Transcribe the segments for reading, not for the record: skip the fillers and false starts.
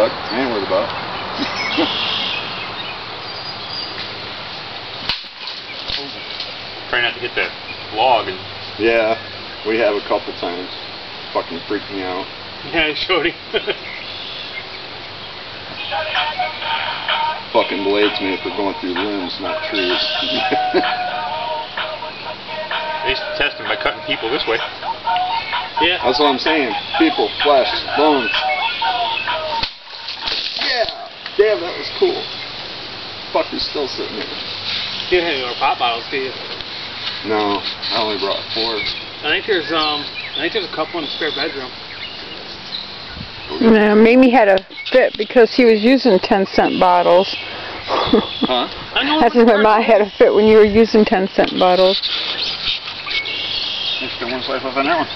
duck. I ain't worried about it. Try not to hit that log. And Yeah, we have a couple times. Fucking freaked me out. yeah, I showed him. Fucking blades made for going through limbs, not trees. They used to test him by cutting people this way. Yeah. That's what I'm saying. People, flesh, bones. Yeah! Damn, that was cool. Fucker's still sitting there. You didn't have any more pop bottles, do you? No, I only brought 4. I think there's a couple in the spare bedroom. No, Mimi had a fit because he was using 10-cent bottles. Huh? That's when Ma had a fit when you were using 10-cent bottles. There's still one slice left on that one.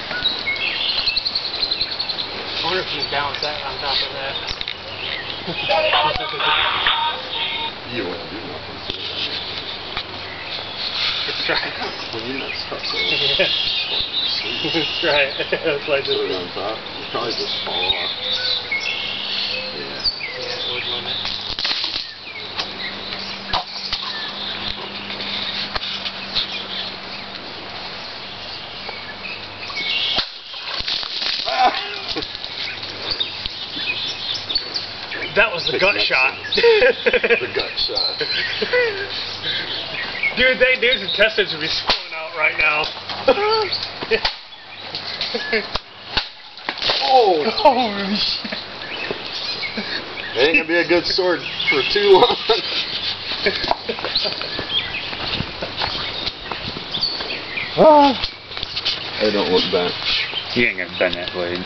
I wonder if you can balance that on top of that. You wouldn't do nothing. Let's try it. When you mess up, so Let's try it. That's like put it this. on top. It'll probably just fall off. Yeah. Yeah, it would limit. That was the gut shot. The gut shot. Dude, there's intestines would be spilling out right now. Oh! Holy shit. It ain't gonna be a good sword for too long. I don't look back. You ain't gonna bend that blade.